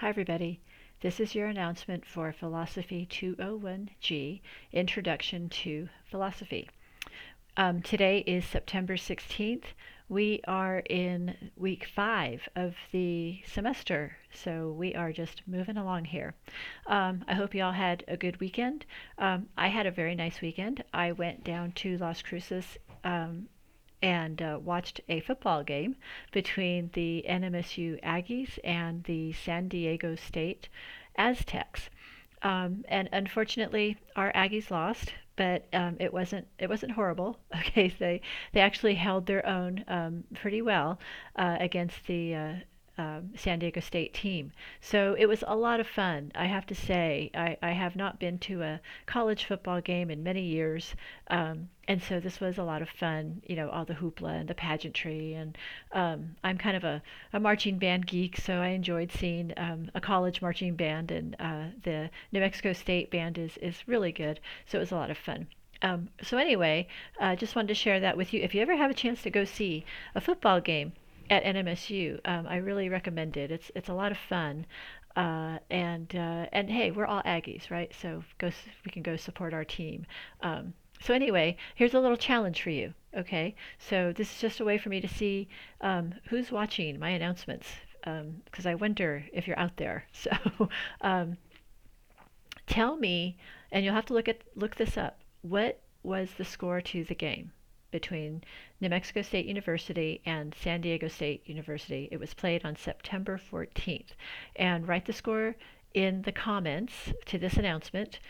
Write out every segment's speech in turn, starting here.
Hi, everybody. This is your announcement for Philosophy 201G Introduction to Philosophy. Today is September 16th. We are in week 5 of the semester, so we are just moving along here. I hope you all had a good weekend. I had a very nice weekend. I went down to Las Cruces and watched a football game between the NMSU Aggies and the San Diego State Aztecs. And unfortunately, our Aggies lost, but it wasn't horrible. Okay, they actually held their own pretty well against the San Diego State team. So it was a lot of fun. I have to say, I have not been to a college football game in many years, and so this was a lot of fun. You know, all the hoopla and the pageantry, and I'm kind of a marching band geek, so I enjoyed seeing a college marching band, and the New Mexico State band is really good. So it was a lot of fun. So anyway, just wanted to share that with you. If you ever have a chance to go see a football game at NMSU, I really recommend it. It's a lot of fun. And hey, we're all Aggies, right? So we can go support our team. So anyway, here's a little challenge for you. Okay, so this is just a way for me to see who's watching my announcements, because I wonder if you're out there. So um, tell me, and you'll have to look this up. What was the score to the game between New Mexico State University and San Diego State University? It was played on September 14th. And write the score in the comments to this announcement.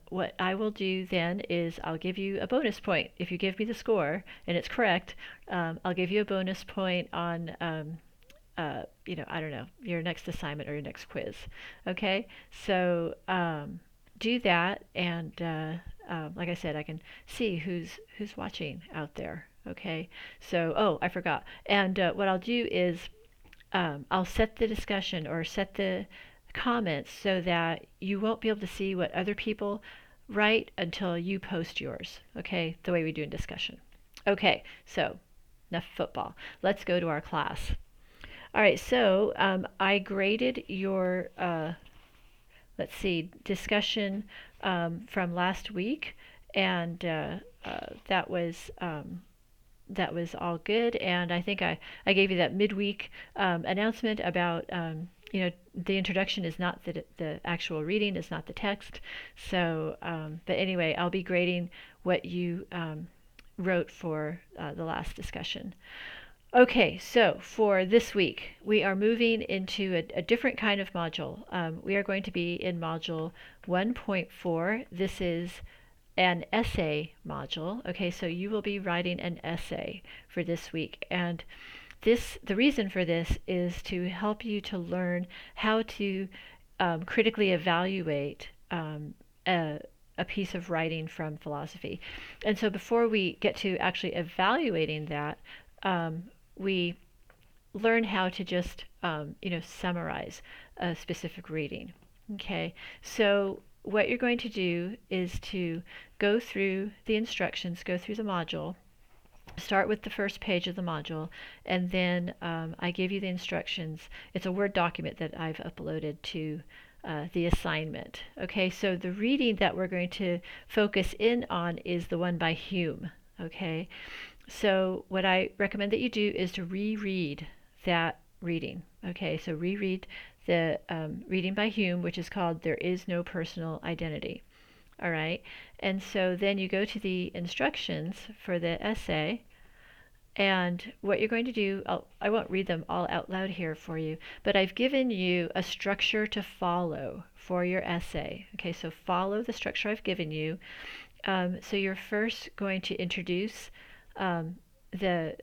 What I will do then is I'll give you a bonus point. If you give me the score and it's correct, I'll give you a bonus point on I don't know, your next assignment or your next quiz. Okay, so do that, and like I said, I can see who's watching out there. Okay, so I forgot. And what I'll do is I'll set the discussion or set the comments so that you won't be able to see what other people write until you post yours. Okay, the way we do in discussion. Okay, so enough football. Let's go to our class. All right, so I graded your, let's see, discussion from last week, and that was all good. And I think I gave you that midweek announcement about, the introduction is not the actual reading, is not the text. So, but anyway, I'll be grading what you wrote for the last discussion. Okay, so for this week, we are moving into a different kind of module. We are going to be in module 1.4. This is an essay module. Okay, so you will be writing an essay for this week. And the reason for this is to help you to learn how to critically evaluate a piece of writing from philosophy. And so before we get to actually evaluating that, we learn how to just summarize a specific reading. Okay, so what you're going to do is to go through the instructions, go through the module, start with the first page of the module, and then I give you the instructions. It's a Word document that I've uploaded to the assignment. Okay, so the reading that we're going to focus in on is the one by Hume. Okay, so what I recommend that you do is to reread that reading. Okay, so reread the reading by Hume, which is called There Is No Personal Identity. All right, and so then you go to the instructions for the essay, and what you're going to do, I won't read them all out loud here for you, but I've given you a structure to follow for your essay. Okay, so follow the structure I've given you. So you're first going to introduce the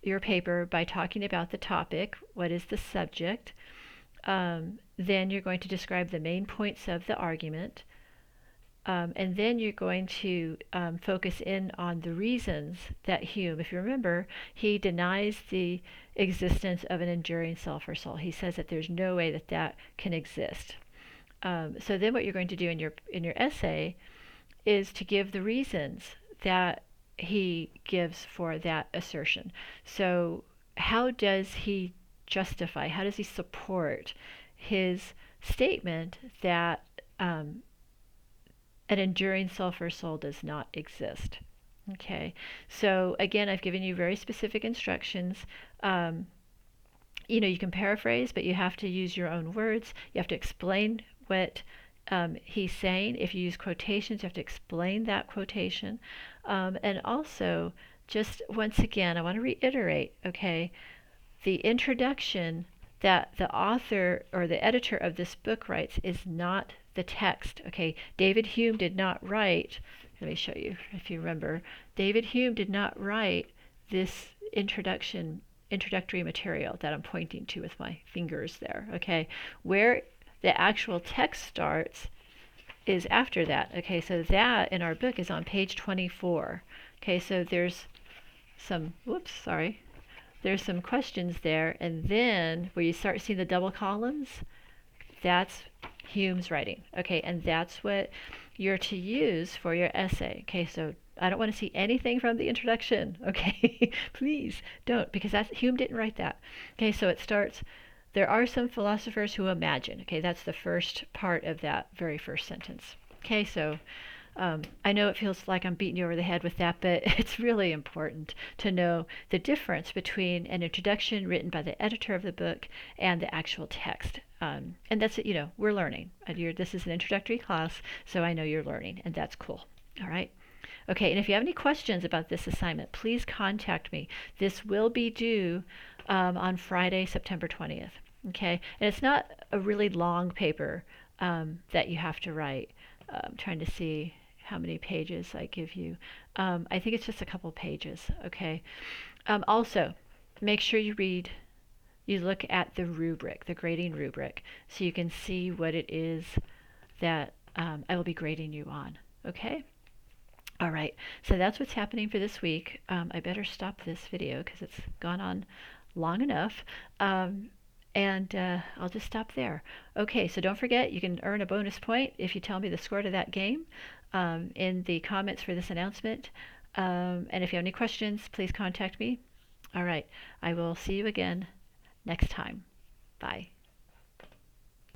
your paper by talking about the topic, what is the subject. Then you're going to describe the main points of the argument. And then you're going to focus in on the reasons that Hume, if you remember, he denies the existence of an enduring self or soul. He says that there's no way that that can exist. So then what you're going to do in your essay is to give the reasons that he gives for that assertion. So how does he justify, how does he support his statement that an enduring sulfur soul does not exist. Okay, so again, I've given you very specific instructions. Um, you can paraphrase, but you have to use your own words. You have to explain what he's saying. If you use quotations, you have to explain that quotation. And also, just once again, I want to reiterate, okay, the introduction that the author or the editor of this book writes is not the text. Okay, David Hume did not write, let me show you if you remember, David Hume did not write this introductory material that I'm pointing to with my fingers there. Okay, where the actual text starts is after that. Okay, so that in our book is on page 24. Okay, so there's some, whoops, sorry, there's some questions there, and then where you start seeing the double columns, that's Hume's writing. Okay, and that's what you're to use for your essay. Okay, so I don't want to see anything from the introduction. Okay, please don't, because Hume didn't write that. Okay, so it starts, there are some philosophers who imagine. Okay, that's the first part of that very first sentence. Okay, so I know it feels like I'm beating you over the head with that, but it's really important to know the difference between an introduction written by the editor of the book and the actual text. And that's, we're learning. This is an introductory class, so I know you're learning, and that's cool. All right. Okay, and if you have any questions about this assignment, please contact me. This will be due on Friday, September 20th. Okay, and it's not a really long paper that you have to write. I'm trying to see how many pages I give you. I think it's just a couple pages, okay? Also, make sure you look at the rubric, the grading rubric, so you can see what it is that I will be grading you on, okay? All right, so that's what's happening for this week. I better stop this video because it's gone on long enough. And I'll just stop there. Okay, so don't forget, you can earn a bonus point if you tell me the score to that game in the comments for this announcement. And if you have any questions, please contact me. All right, I will see you again next time. Bye.